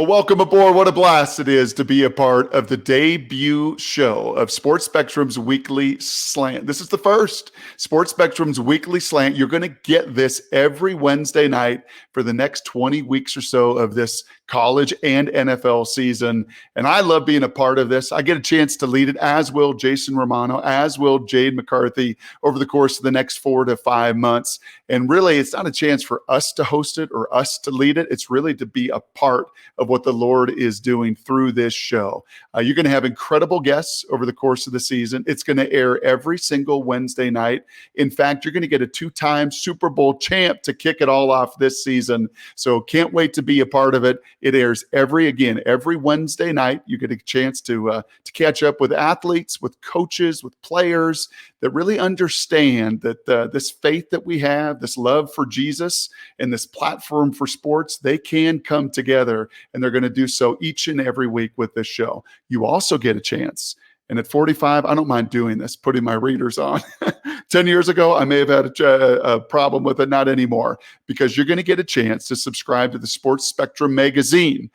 Well, welcome aboard. What a blast it is to be a part of the debut show of Sports Spectrum's Weekly Slant. This is the first Sports Spectrum's Weekly Slant. You're going to get this every Wednesday night for the next 20 weeks or so of this college and NFL season. And I love being a part of this. I get a chance to lead it, as will Jason Romano, as will Jade McCarthy over the course of the next 4 to 5 months. And really, it's not a chance for us to host it or us to lead it. It's really to be a part of what the Lord is doing through this show. You're going to have incredible guests over the course of the season. It's going to air every single Wednesday night. In fact, you're going to get a 2-time Super Bowl champ to kick it all off this season. So can't wait to be a part of it. It airs every Wednesday night. You get a chance to catch up with athletes, with coaches, with players that really understand that this faith that we have, this love for Jesus, and this platform for sports, they can come together, and they're going to do so each and every week with this show. You also get a chance. And at 45, I don't mind doing this, putting my readers on. 10 years ago, I may have had a problem with it, not anymore, because you're going to get a chance to subscribe to the Sports Spectrum magazine.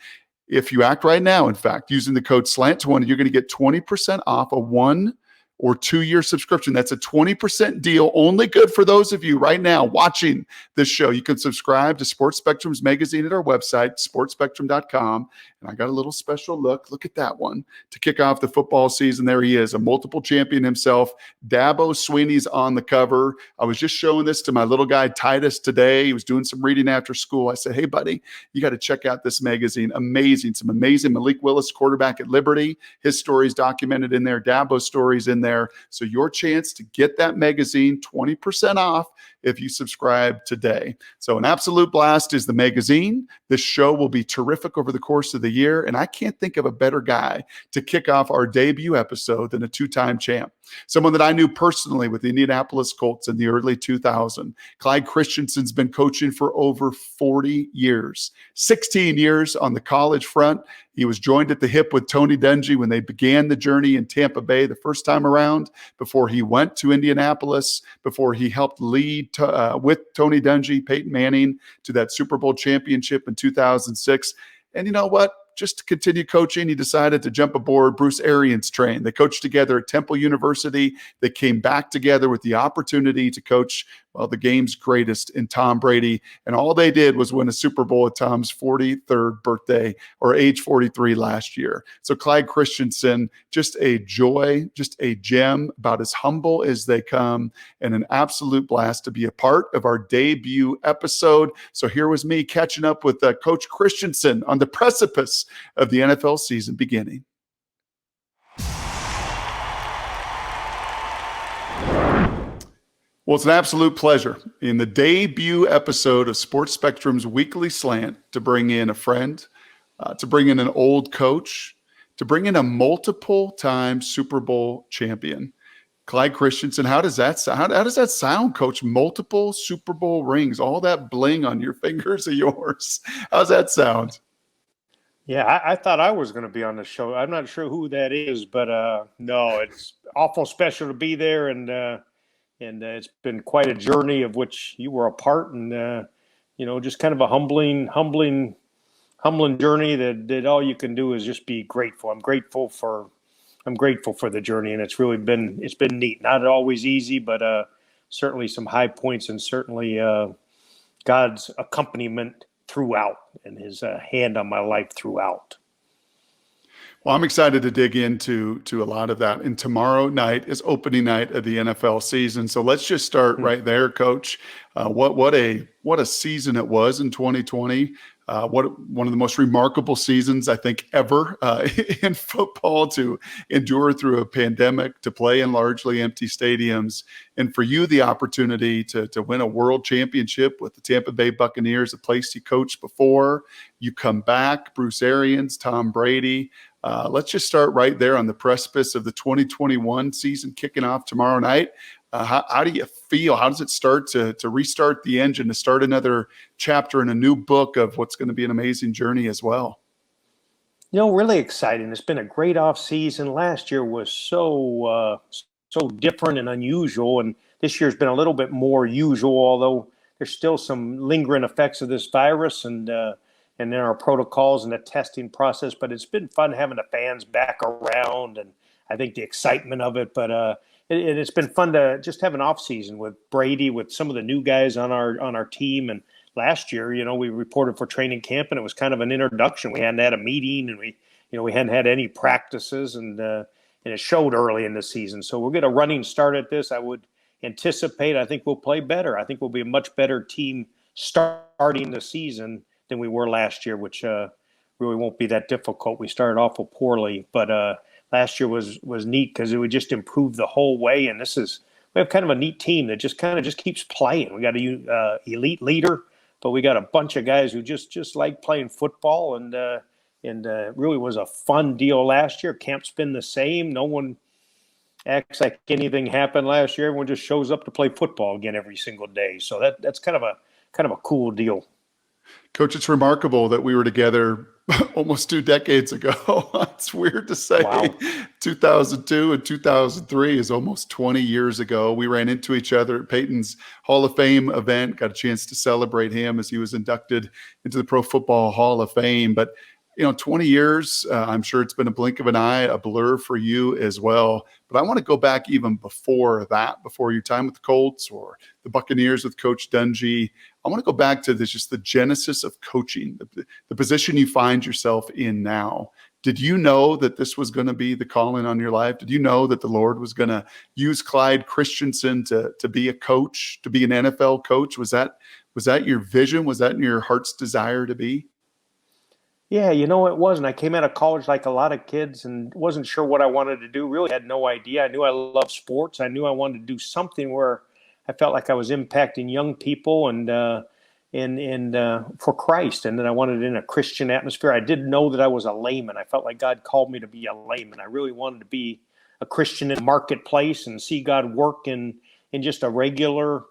If you act right now, in fact, using the code SLANT20, you're going to get 20% off a 1 or 2-year subscription. That's a 20% deal, only good for those of you right now watching this show. You can subscribe to Sports Spectrum's magazine at our website, sportspectrum.com. And I got a little special look at that one, to kick off the football season. There he is, a multiple champion himself. Dabo Sweeney's on the cover. I was just showing this to my little guy Titus today. He was doing some reading after school. I said, hey, buddy, you got to check out this magazine. Amazing. Some amazing Malik Willis, quarterback at Liberty. His stories documented in there, Dabo's stories in there. So your chance to get that magazine 20% off if you subscribe today. So an absolute blast is the magazine. This show will be terrific over the course of the year. And I can't think of a better guy to kick off our debut episode than a 2-time champ. Someone that I knew personally with the Indianapolis Colts in the early 2000s. Clyde Christensen's been coaching for over 40 years, 16 years on the college front. He was joined at the hip with Tony Dungy when they began the journey in Tampa Bay the first time around, before he went to Indianapolis, before he helped lead with Tony Dungy, Peyton Manning, to that Super Bowl championship in 2006. And you know what? Just to continue coaching, he decided to jump aboard Bruce Arians' train. They coached together at Temple University. They came back together with the opportunity to coach, well, the game's greatest in Tom Brady. And all they did was win a Super Bowl at Tom's 43rd birthday, or age 43 last year. So Clyde Christensen, just a joy, just a gem, about as humble as they come, and an absolute blast to be a part of our debut episode. So here was me catching up with Coach Christensen on the precipice of the NFL season beginning. Well, it's an absolute pleasure in the debut episode of Sports Spectrum's Weekly Slant to bring in a friend, to bring in an old coach, to bring in a multiple-time Super Bowl champion. Clyde Christensen, how does that sound? How does that sound, Coach? Multiple Super Bowl rings, all that bling on your fingers of yours. How's that sound? Yeah, I thought I was going to be on the show. I'm not sure who that is, but no, it's awful special to be there, and it's been quite a journey of which you were a part, and just kind of a humbling journey that all you can do is just be grateful. I'm grateful for the journey, and it's been neat. Not always easy, but certainly some high points, and certainly God's accompaniment throughout, and his hand on my life throughout. Well, I'm excited to dig into a lot of that. And tomorrow night is opening night of the NFL season. So let's just start right there, Coach. What a season it was in 2020. One of the most remarkable seasons, I think, ever in football, to endure through a pandemic, to play in largely empty stadiums, and for you, the opportunity to win a world championship with the Tampa Bay Buccaneers, a place you coached before. You come back, Bruce Arians, Tom Brady. Let's just start right there on the precipice of the 2021 season kicking off tomorrow night. How do you feel? How does it start to restart the engine, to start another chapter in a new book of what's going to be an amazing journey as well? Really exciting. It's been a great off season. Last year was so different and unusual, and this year's been a little bit more usual, although there's still some lingering effects of this virus, and and then our protocols and the testing process. But it's been fun having the fans back around, and I think the excitement of it. But it's been fun to just have an off season with Brady, with some of the new guys on our team. And last year, we reported for training camp, and it was kind of an introduction. We hadn't had a meeting, and we hadn't had any practices, and it showed early in the season. So we'll get a running start at this. I would anticipate. I think we'll play better. I think we'll be a much better team starting the season than we were last year, which really won't be that difficult. We started off poorly, but last year was neat because it would just improve the whole way. And we have kind of a neat team that just keeps playing. We got a elite leader, but we got a bunch of guys who just like playing football, and really was a fun deal last year. Camp's been the same. No one acts like anything happened last year. Everyone just shows up to play football again every single day. So that's kind of a cool deal. Coach, it's remarkable that we were together almost 2 decades ago. It's weird to say. Wow. 2002 and 2003 is almost 20 years ago. We ran into each other at Peyton's Hall of Fame event, got a chance to celebrate him as he was inducted into the Pro Football Hall of Fame. But 20 years, I'm sure it's been a blink of an eye, a blur for you as well. But I want to go back even before that, before your time with the Colts or the Buccaneers with Coach Dungy. I want to go back to just the genesis of coaching, the position you find yourself in now. Did you know that this was going to be the calling on your life? Did you know that the Lord was going to use Clyde Christensen to be a coach, to be an NFL coach? Was that your vision? Was that in your heart's desire to be? Yeah, it wasn't. I came out of college like a lot of kids and wasn't sure what I wanted to do. Really had no idea. I knew I loved sports. I knew I wanted to do something where I felt like I was impacting young people and for Christ. And then I wanted it in a Christian atmosphere. I didn't know that I was a layman. I felt like God called me to be a layman. I really wanted to be a Christian in the marketplace and see God work in just a regular,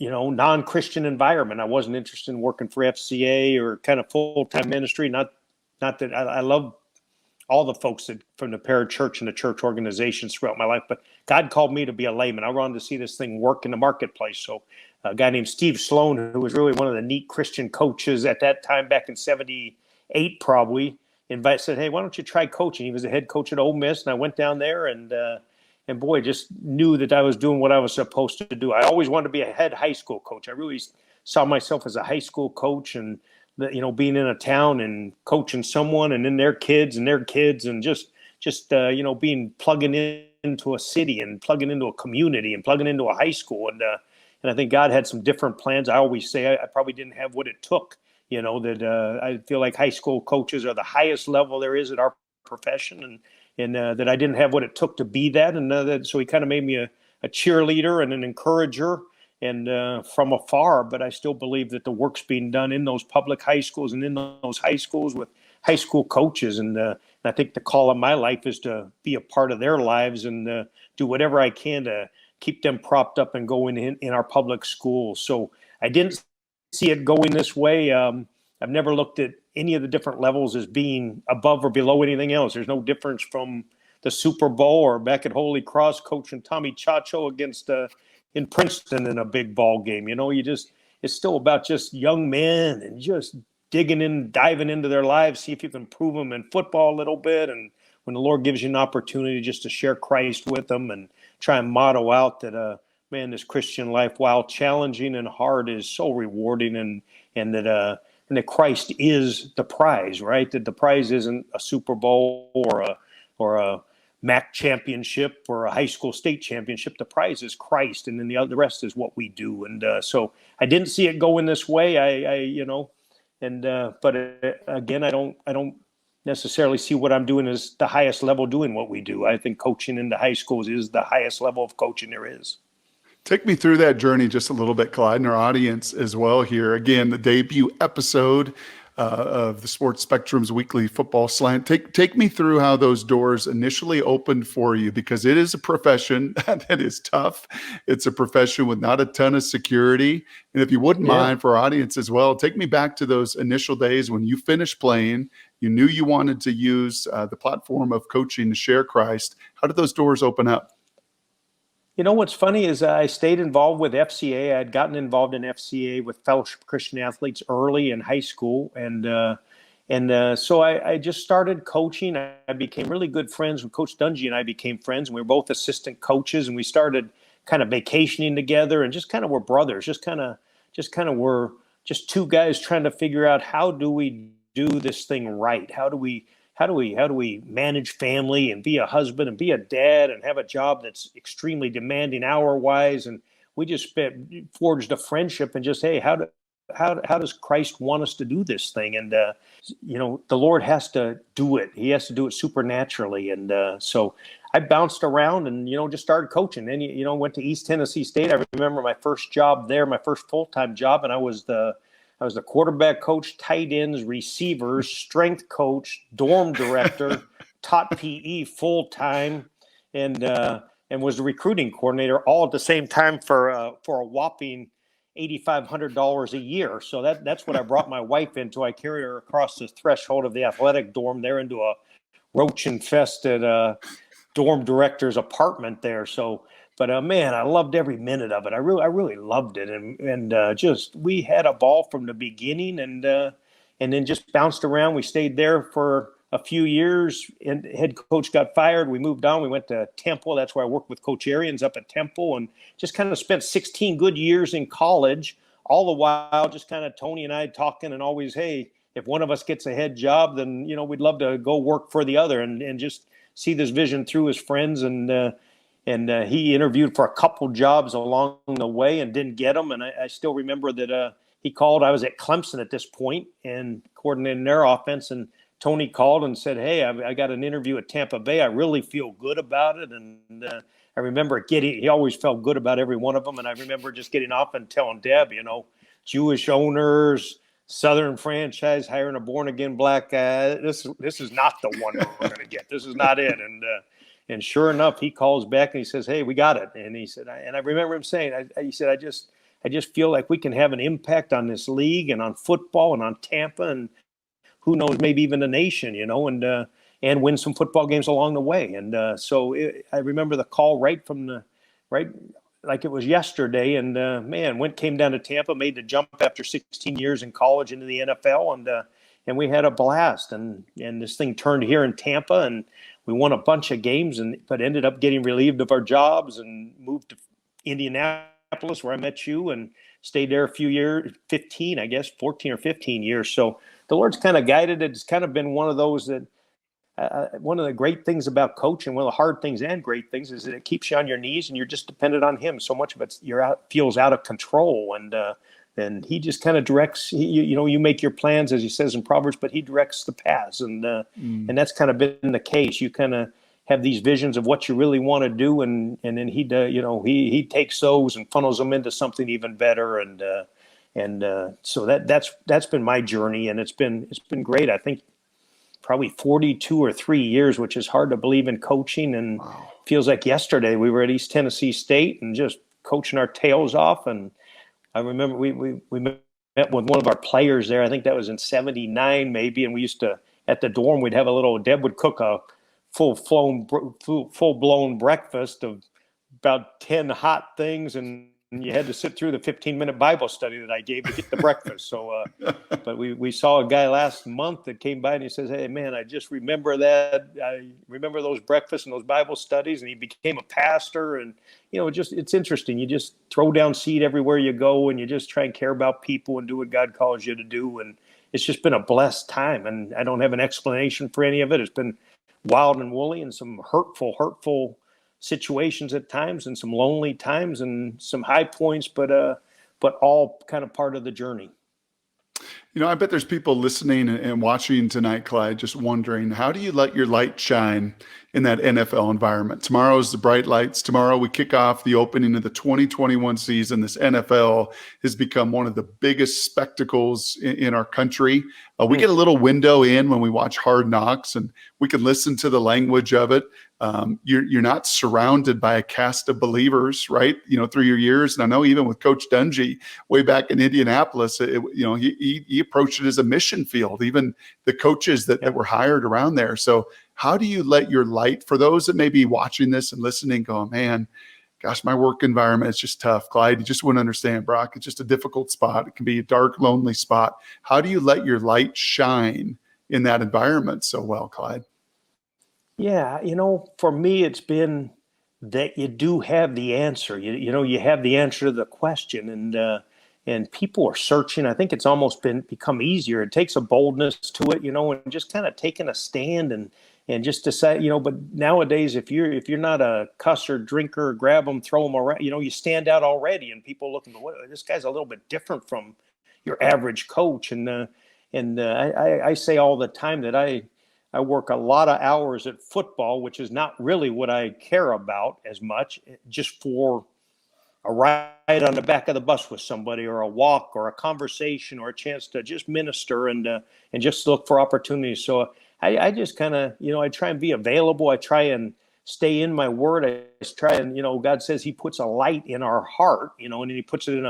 non-Christian environment. I wasn't interested in working for FCA or kind of full-time ministry. Not that I love all the folks from the parachurch and the church organizations throughout my life, but God called me to be a layman. I wanted to see this thing work in the marketplace. So a guy named Steve Sloan, who was really one of the neat Christian coaches at that time, back in 78 probably, said, hey, why don't you try coaching? He was the head coach at Ole Miss, and I went down there and boy, just knew that I was doing what I was supposed to do. I always wanted to be a head high school coach. I really saw myself as a high school coach, and being in a town and coaching someone and then their kids and just being plugging into a city and plugging into a community and plugging into a high school. And I think God had some different plans. I always say I probably didn't have what it took, that I feel like high school coaches are the highest level there is at our profession, and that I didn't have what it took to be that. And so he kind of made me a cheerleader and an encourager and from afar. But I still believe that the work's being done in those public high schools and in those high schools with high school coaches. And I think the call of my life is to be a part of their lives and do whatever I can to keep them propped up and going in our public schools. So I didn't see it going this way. I've never looked at any of the different levels as being above or below anything else. There's no difference from the Super Bowl or back at Holy Cross coaching Tommy Chacho against in Princeton in a big ball game. It's still about just young men and just diving into their lives, see if you can improve them in football a little bit. And when the Lord gives you an opportunity just to share Christ with them and try and motto out that, this Christian life, while challenging and hard, is so rewarding, and that Christ is the prize, right? That the prize isn't a Super Bowl or a MAC championship or a high school state championship. The prize is Christ, and then the rest is what we do. And so I didn't see it going this way. But again, I don't necessarily see what I'm doing as the highest level doing what we do. I think coaching in the high schools is the highest level of coaching there is. Take me through that journey just a little bit, Clyde, and our audience as well here. Again, the debut episode of the Sports Spectrum's weekly football slant. Take me through how those doors initially opened for you, because it is a profession that is tough. It's a profession with not a ton of security. And if you wouldn't mind, for our audience as well, take me back to those initial days when you finished playing. You knew you wanted to use the platform of coaching to share Christ. How did those doors open up? You know what's funny is I stayed involved with FCA. I had gotten involved in FCA with Fellowship Christian Athletes early in high school, so I just started coaching. I became really good friends with Coach Dungy, and I became friends. And we were both assistant coaches, and we started kind of vacationing together, and just kind of were brothers. Just kind of were just two guys trying to figure out how do we do this thing right? How do we manage family and be a husband and be a dad and have a job that's extremely demanding hour wise? And we just forged a friendship and just, hey, how does Christ want us to do this thing? And the Lord has to do it. He has to do it supernaturally. And so I bounced around and just started coaching. Then went to East Tennessee State. I remember my first job there, my first full-time job, and I was the quarterback coach, tight ends, receivers, strength coach, dorm director, taught PE full time, and was the recruiting coordinator all at the same time for a whopping $8,500 a year. So that's what I brought my wife into. I carried her across the threshold of the athletic dorm there into a roach-infested dorm director's apartment there. So. But man, I loved every minute of it. I really loved it, and just we had a ball from the beginning, and then just bounced around. We stayed there for a few years, and head coach got fired. We moved on. We went to Temple. That's where I worked with Coach Arians up at Temple, and just kind of spent 16 good years in college. All the while, just kind of Tony and I talking, and always, hey, if one of us gets a head job, then we'd love to go work for the other, and just see this vision through his friends. And he interviewed for a couple jobs along the way and didn't get them. And I still remember that he called. I was at Clemson at this point and coordinating their offense. And Tony called and said, hey, I got an interview at Tampa Bay. I really feel good about it. And I remember he always felt good about every one of them. And I remember just getting off and telling Deb, Jewish owners, Southern franchise, hiring a born-again black guy. This is not the one we're going to get. This is not it. And sure enough, he calls back and he says, hey, we got it. And he said, I remember him saying, he said, I just feel like we can have an impact on this league and on football and on Tampa and who knows, maybe even the nation, and win some football games along the way. And I remember the call right like it was yesterday. And came down to Tampa, made the jump after 16 years in college into the NFL. And we had a blast. And this thing turned here in Tampa, and we won a bunch of games, but ended up getting relieved of our jobs and moved to Indianapolis, where I met you, and stayed there a few years, 14 or 15 years. So the Lord's kind of guided it. It's kind of been one of those that one of the great things about coaching, one of the hard things and great things, is that it keeps you on your knees and you're just dependent on Him. So much of it feels out of control, and He just kind of directs. You make your plans, as He says in Proverbs, but He directs the paths, and that's kind of been the case. You kind of have these visions of what you really want to do, and then He takes those and funnels them into something even better, so that's been my journey, and it's been great. I think probably 42 or 3 years, which is hard to believe in coaching, and wow. Feels like yesterday we were at East Tennessee State and just coaching our tails off. And I remember we met with one of our players there. I think that was in '79 maybe. And we used to, at the dorm, Deb would cook a full-blown breakfast of about 10 hot things. And you had to sit through the 15-minute Bible study that I gave to get the breakfast. So, but we saw a guy last month that came by and he says, hey, man, I just remember that. I remember those breakfasts and those Bible studies. And he became a pastor. And, it's interesting. You just throw down seed everywhere you go, and you just try and care about people and do what God calls you to do. And it's just been a blessed time. And I don't have an explanation for any of it. It's been wild and woolly and some hurtful situations at times, and some lonely times, and some high points, but all kind of part of the journey. I bet there's people listening and watching tonight, Clyde, just wondering, how do you let your light shine in that NFL environment? Tomorrow's the bright lights. Tomorrow we kick off the opening of the 2021 season. This NFL has become one of the biggest spectacles in our country. We get a little window in when we watch Hard Knocks, and we can listen to the language of it. You're not surrounded by a cast of believers, right? Through your years. And I know even with Coach Dungy way back in Indianapolis, he approached it as a mission field, even the coaches that were hired around there. So how do you let your light, for those that may be watching this and listening, go, man, gosh, my work environment is just tough. Clyde, you just wouldn't understand, Brock. It's just a difficult spot. It can be a dark, lonely spot. How do you let your light shine in that environment so well, Clyde? Yeah, for me, it's been that you do have the answer. You have the answer to the question, and people are searching. I think it's almost become easier. It takes a boldness to it, and just kind of taking a stand and just decide, But nowadays, if you're not a cusser, drinker, grab them, throw them around, you stand out already, and people looking, this guy's a little bit different from your average coach. I say all the time that I work a lot of hours at football, which is not really what I care about as much, just for a ride on the back of the bus with somebody, or a walk, or a conversation, or a chance to just minister and just look for opportunities. So I just kind of, I try and be available. I try and stay in my word. I just try and, God says He puts a light in our heart, and then He puts it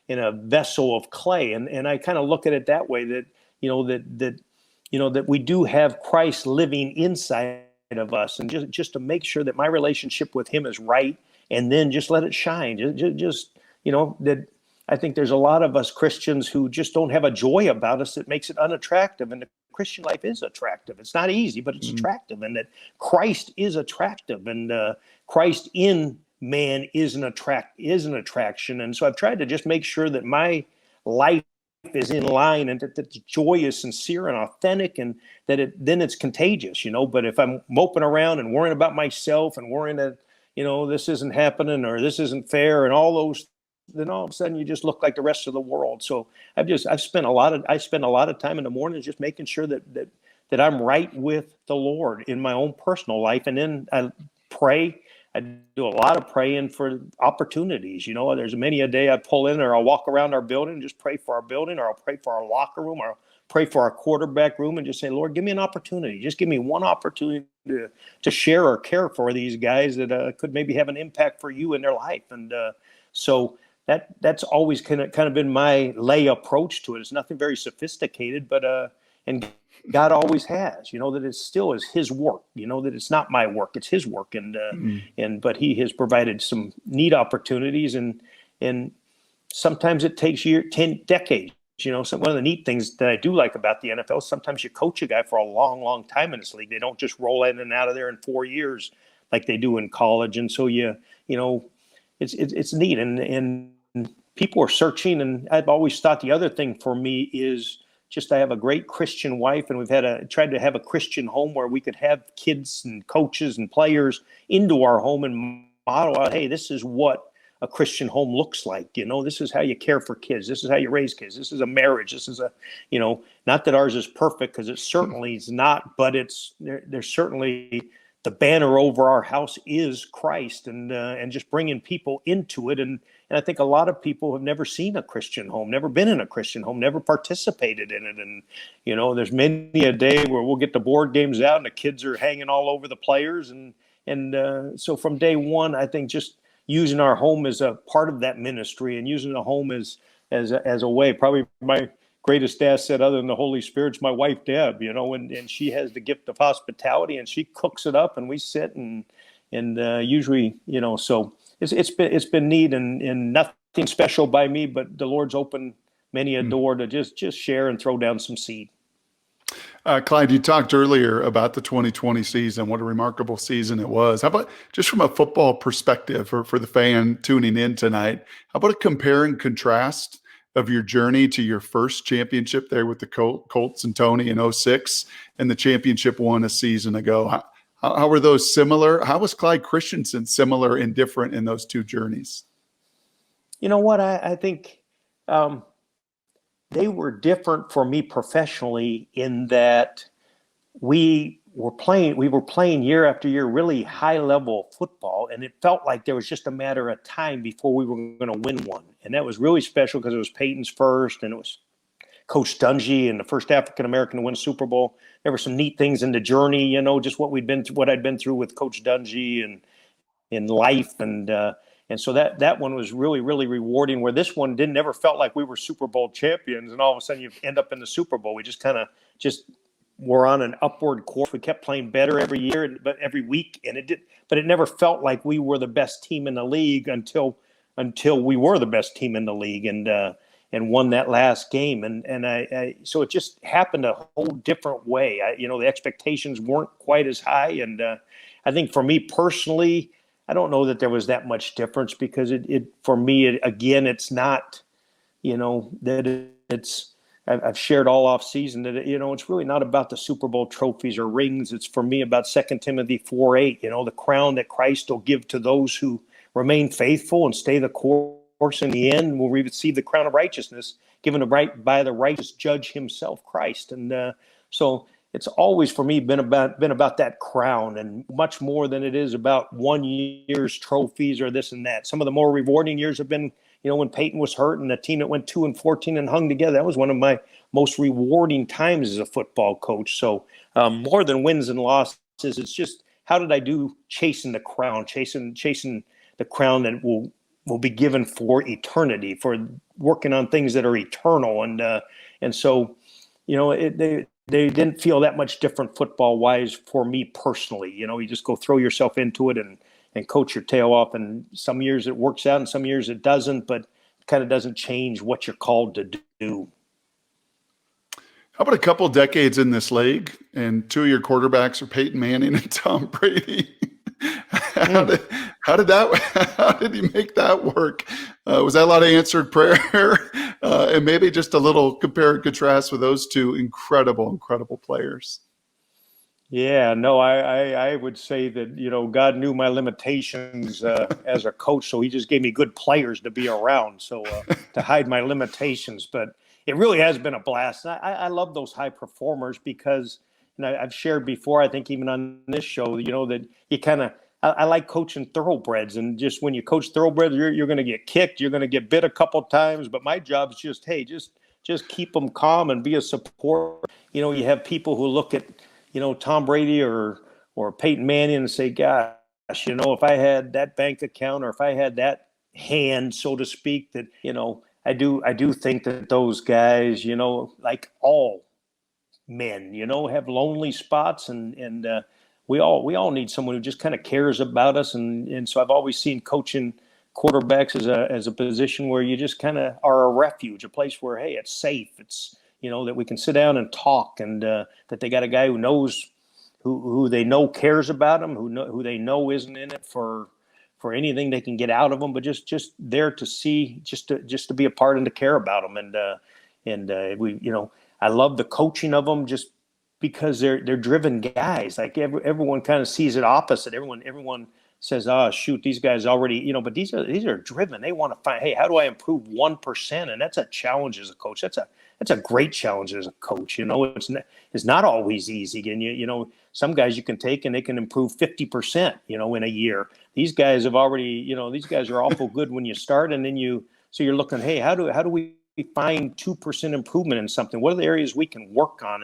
in a vessel of clay. And I kind of look at it that way, that, that we do have Christ living inside of us, and just to make sure that my relationship with Him is right, and then just let it shine. That I think there's a lot of us Christians who just don't have a joy about us that makes it unattractive. And the Christian life is attractive. It's not easy, but it's attractive, and that Christ is attractive, and Christ in man is an attraction. And so I've tried to just make sure that my life is in line, and that the joy is sincere and authentic, and that then it's contagious, But if I'm moping around and worrying about myself, and worrying that, this isn't happening, or this isn't fair, and all those, then all of a sudden you just look like the rest of the world. So I spend a lot of time in the mornings just making sure that I'm right with the Lord in my own personal life. And then I pray. I do a lot of praying for opportunities. There's many a day I pull in, or I'll walk around our building and just pray for our building, or I'll pray for our locker room, or I'll pray for our quarterback room, and just say, Lord, give me an opportunity. Just give me one opportunity to share or care for these guys that could maybe have an impact for you in their life. And so that's always kind of been my lay approach to it. It's nothing very sophisticated, but and God always has, that it still is His work, that it's not my work, it's His work. But He has provided some neat opportunities, and sometimes it takes 10 decades. So one of the neat things that I do like about the NFL is sometimes you coach a guy for a long, long time in this league. They don't just roll in and out of there in 4 years like they do in college. And so it's neat, and people are searching. And I've always thought the other thing for me is just, I have a great Christian wife, and we've tried to have a Christian home where we could have kids and coaches and players into our home and model out, hey, this is what a Christian home looks like. This is how you care for kids. This is how you raise kids. This is a marriage. This is not that ours is perfect, because it certainly is not, but there's certainly the banner over our house is Christ, and just bringing people into it. And I think a lot of people have never seen a Christian home, never been in a Christian home, never participated in it. And, there's many a day where we'll get the board games out and the kids are hanging all over the players. And so from day one, I think just using our home as a part of that ministry, and using the home as a way, probably my greatest asset other than the Holy Spirit's my wife, Deb, and she has the gift of hospitality, and she cooks it up, and we sit and usually, so it's been neat, and nothing special by me, but the Lord's opened many a door to just share and throw down some seed. Clyde, you talked earlier about the 2020 season, what a remarkable season it was. How about just from a football perspective for the fan tuning in tonight, how about a compare and contrast of your journey to your first championship there with the Colts and Tony in 2006, and the championship won a season ago? How were those similar? How was Clyde Christensen similar and different in those two journeys? You know what? I think they were different for me professionally, in that we were playing year after year really high level football, and it felt like there was just a matter of time before we were going to win one. And that was really special, because it was Peyton's first, and it was Coach Dungy, and the first African American to win a Super Bowl. There were some neat things in the journey, just what I'd been through with Coach Dungy and in life, and so that one was really, really rewarding. Where this one never felt like we were Super Bowl champions, and all of a sudden you end up in the Super Bowl. We just kind of were on an upward course. We kept playing better every year, but every week, and it never felt like we were the best team in the league until we were the best team in the league and won that last game. And so it just happened a whole different way. The expectations weren't quite as high, and I think for me personally, I don't know that there was that much difference, because for me, again, it's not, that it's. I've shared all off season that, it's really not about the Super Bowl trophies or rings. It's, for me, about 2 Timothy 4:8, the crown that Christ will give to those who remain faithful and stay the course. In the end will receive the crown of righteousness given by the righteous judge himself, Christ. And so it's always, for me, been about that crown, and much more than it is about one year's trophies or this and that. Some of the more rewarding years have been, when Peyton was hurt and the team that went 2-14 and hung together. That was one of my most rewarding times as a football coach. So more than wins and losses, it's just, how did I do chasing the crown, chasing the crown that will be given for eternity, for working on things that are eternal. And so, they didn't feel that much different football wise for me personally. You just go throw yourself into it and coach your tail off. And some years it works out and some years it doesn't, but it kind of doesn't change what you're called to do. How about a couple decades in this league, and 2 of your quarterbacks are Peyton Manning and Tom Brady? How did he make that work? Was that a lot of answered prayer? And maybe just a little compare and contrast with those two incredible players. Yeah, no, I would say that, God knew my limitations as a coach, so he just gave me good players to be around, so to hide my limitations. But it really has been a blast. I love those high performers because, I've shared before, I think even on this show, that you kind of, I like coaching thoroughbreds, and just when you coach thoroughbreds, you're going to get kicked, you're going to get bit a couple times, but my job is just, hey, just keep them calm and be a support. You have people who look at, Tom Brady or Peyton Manning and say, gosh, if I had that bank account or if I had that hand, so to speak, that, I do think that those guys, like all men, have lonely spots, and we all need someone who just kind of cares about us. And so I've always seen coaching quarterbacks as a position where you just kind of are a refuge, a place where, hey, it's safe. It's, that we can sit down and talk, and that they got a guy who knows, who they know cares about them, who they know isn't in it for anything they can get out of them, but just there to see, just to be a part and to care about them. And we, I love the coaching of them just because they're driven guys. Like everyone kind of sees it opposite. Everyone says, oh, shoot, these guys already, but these are driven. They want to find, hey, how do I improve 1%? And that's a challenge as a coach. That's a great challenge as a coach. It's not always easy. And some guys you can take and they can improve 50%, in a year. These guys have already, these guys are awful good when you start, and then so you're looking, hey, how do we find 2% improvement in something? What are the areas we can work on?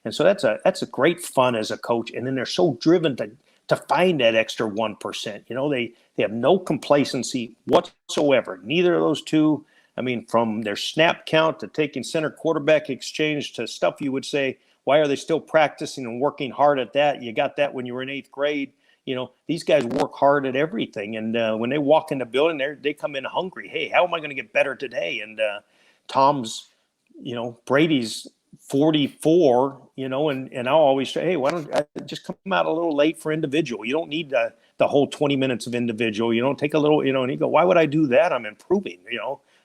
And so that's a great fun as a coach. And then they're so driven to find that extra 1%. They have no complacency whatsoever. Neither of those two. I mean, from their snap count to taking center quarterback exchange to stuff you would say, why are they still practicing and working hard at that? You got that when you were in 8th grade. These guys work hard at everything. And when they walk in the building, they come in hungry. Hey, how am I going to get better today? And Tom's, Brady's 44, and I'll always say, hey, why don't I just come out a little late for individual? You don't need the whole 20 minutes of individual. Take a little, and you go, why would I do that? I'm improving,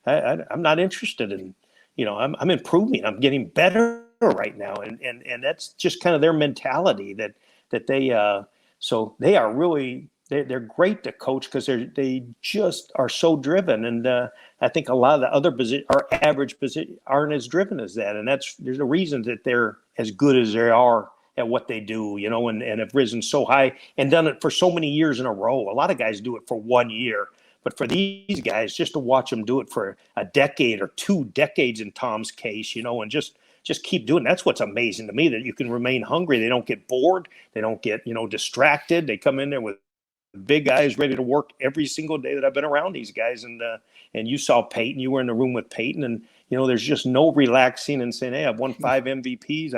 I'm not interested in, I'm improving. I'm getting better right now. And that's just kind of their mentality that they, so they are really, they're great to coach because they just are so driven. And I think a lot of the other our average position aren't as driven as that. And there's a reason that they're as good as they are at what they do, and have risen so high and done it for so many years in a row. A lot of guys do it for 1 year. But for these guys, just to watch them do it for a decade or 2 decades in Tom's case, and just keep doing it. That's what's amazing to me, that you can remain hungry. They don't get bored. They don't get, distracted. They come in there with big eyes ready to work every single day that I've been around these guys. And you saw Peyton. You were in the room with Peyton. And, there's just no relaxing and saying, hey, I've won 5 MVPs.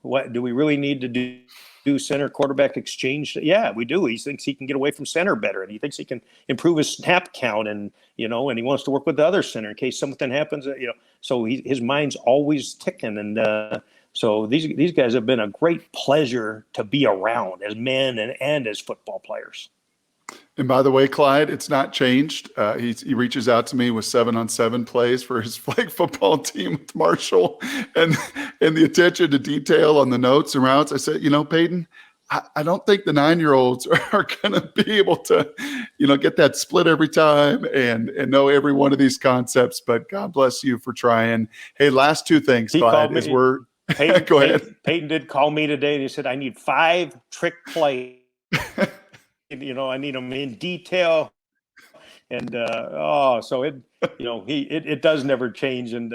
what do we really need to do center quarterback exchange? Yeah, we do. He thinks he can get away from center better, and he thinks he can improve his snap count, and and he wants to work with the other center in case something happens. So his mind's always ticking, and so these guys have been a great pleasure to be around as men and as football players. And by the way, Clyde, it's not changed. He reaches out to me with 7-on-7 plays for his flag football team with Marshall, and the attention to detail on the notes and routes. I said, Peyton, I don't think the 9-year-olds are going to be able to, get that split every time and know every one of these concepts. But God bless you for trying. Hey, last two things, Clyde, as we're Peyton, go ahead. Peyton did call me today, and he said, I need 5 trick plays. I need them in detail, and so it does never change, and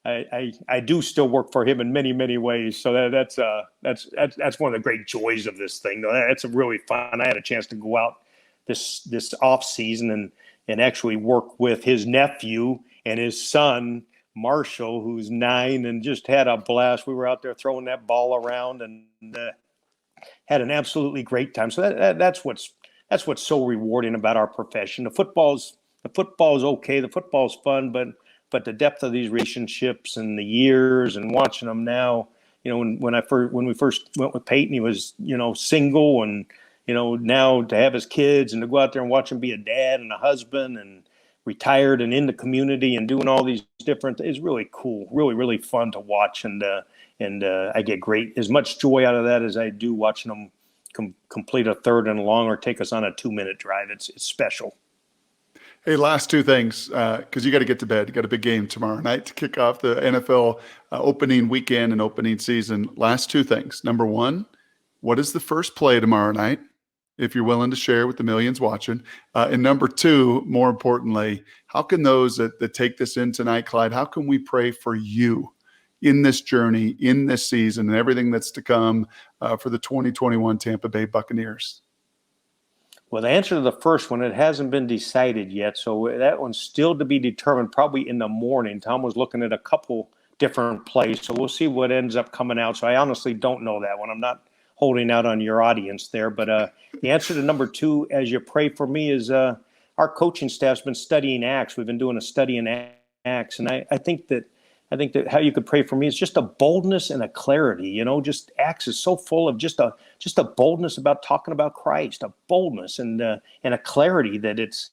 I do still work for him in many, many ways. So that's one of the great joys of this thing. That's really fun. I had a chance to go out this off season and actually work with his nephew and his son Marshall, who's 9, and just had a blast. We were out there throwing that ball around and had an absolutely great time. So that's what's so rewarding about our profession. The football's okay. The football's fun, but the depth of these relationships and the years and watching them now, when we first went with Peyton, he was, single, and, now to have his kids and to go out there and watch him be a dad and a husband and retired and in the community and doing all these different, is really cool, really, really fun to watch. And I get as much joy out of that as I do watching them complete a third and long or take us on a 2-minute drive. It's special. Hey, last two things, because you got to get to bed. You got a big game tomorrow night to kick off the NFL opening weekend and opening season. Last two things. Number one, what is the first play tomorrow night, if you're willing to share with the millions watching? And number two, more importantly, how can those that take this in tonight, Clyde, how can we pray for you in this journey, in this season, and everything that's to come for the 2021 Tampa Bay Buccaneers? Well, the answer to the first one, it hasn't been decided yet. So that one's still to be determined, probably in the morning. Tom was looking at a couple different plays, so we'll see what ends up coming out. So I honestly don't know that one. I'm not holding out on your audience there. But the answer to number two, as you pray for me, is our coaching staff's been studying Acts. We've been doing a study in Acts. And I think that how you could pray for me is just a boldness and a clarity. Just Acts is so full of just a boldness about talking about Christ, a boldness and a clarity that it's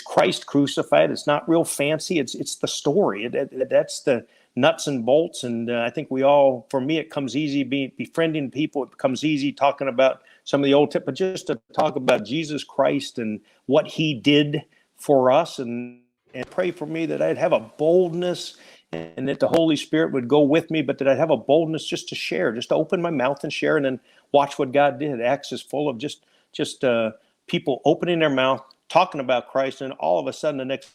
Christ crucified. It's not real fancy. It's the story. That's the nuts and bolts. And I think for me, it comes easy befriending people. It becomes easy talking about some of the old but just to talk about Jesus Christ and what he did for us, and pray for me that I'd have a boldness and that the Holy Spirit would go with me, but that I'd have a boldness just to share, just to open my mouth and share, and then watch what God did. Acts is full of just people opening their mouth, talking about Christ, and all of a sudden the next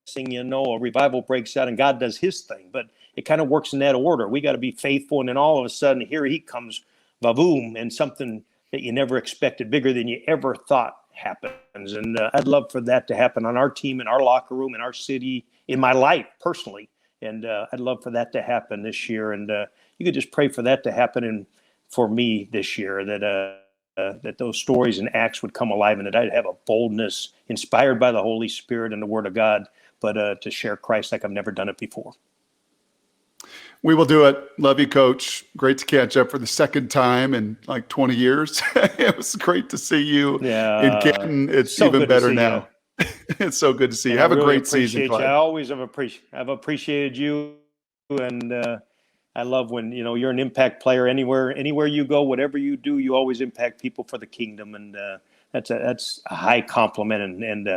thing you know, a revival breaks out and God does his thing. But it kind of works in that order. We got to be faithful, and then all of a sudden here he comes, va-boom, and something that you never expected, bigger than you ever thought happens. And I'd love for that to happen on our team, in our locker room, in our city, in my life personally. And I'd love for that to happen this year. And you could just pray for that to happen for me this year, that those stories and Acts would come alive, and that I'd have a boldness inspired by the Holy Spirit and the Word of God, but to share Christ like I've never done it before. We will do it. Love you, Coach. Great to catch up for the second time in like 20 years. It was great to see you in Canton. It's so even better now. It's so good to see you. Have a great season, Clyde. I always have appreciated you, and I love when you're an impact player anywhere you go, whatever you do, you always impact people for the kingdom, and that's a high compliment, and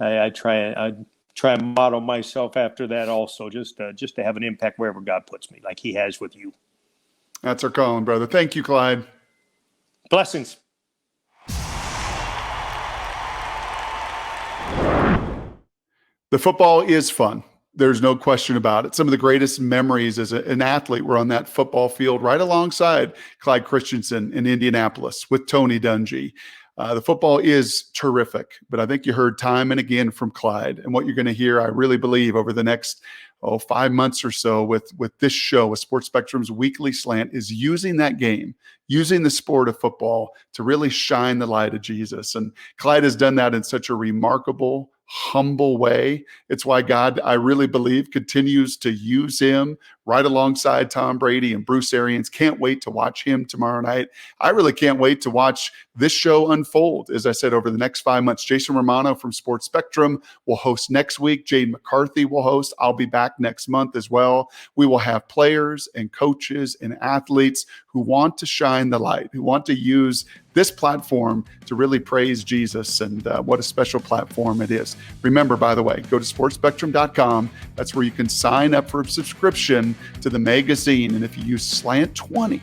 I try and model myself after that also, just to have an impact wherever God puts me, like He has with you. That's our calling, brother. Thank you, Clyde. Blessings. The football is fun. There's no question about it. Some of the greatest memories as an athlete were on that football field right alongside Clyde Christensen in Indianapolis with Tony Dungy. The football is terrific, but I think you heard time and again from Clyde, and what you're going to hear, I really believe, over the next 5 months or so with this show, with Sports Spectrum's Weekly Slant, is using that game, using the sport of football to really shine the light of Jesus. And Clyde has done that in such a remarkable, humble way. It's why God, I really believe, continues to use him right alongside Tom Brady and Bruce Arians. Can't wait to watch him tomorrow night. I really can't wait to watch this show unfold, as I said, over the next 5 months. Jason Romano from Sports Spectrum will host next week. Jade McCarthy will host. I'll be back next month as well. We will have players and coaches and athletes who want to shine the light, who want to use this platform to really praise Jesus, and what a special platform it is. Remember, by the way, go to sportspectrum.com. That's where you can sign up for a subscription to the magazine. And if you use Slant 20,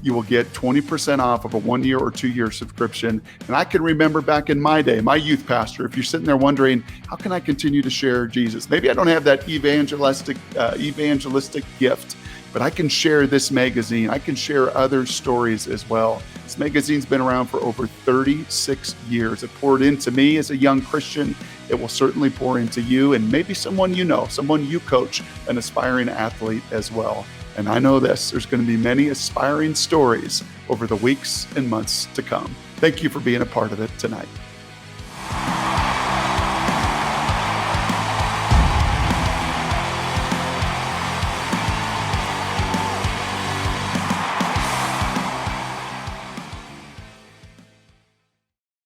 you will get 20% off of a 1 year or 2 year subscription. And I can remember back in my day, my youth pastor, if you're sitting there wondering, how can I continue to share Jesus? Maybe I don't have that evangelistic gift, but I can share this magazine. I can share other stories as well. This magazine's been around for over 36 years. It poured into me as a young Christian. It will certainly pour into you and maybe someone you know, someone you coach, an aspiring athlete as well. And I know this, there's going to be many aspiring stories over the weeks and months to come. Thank you for being a part of it tonight.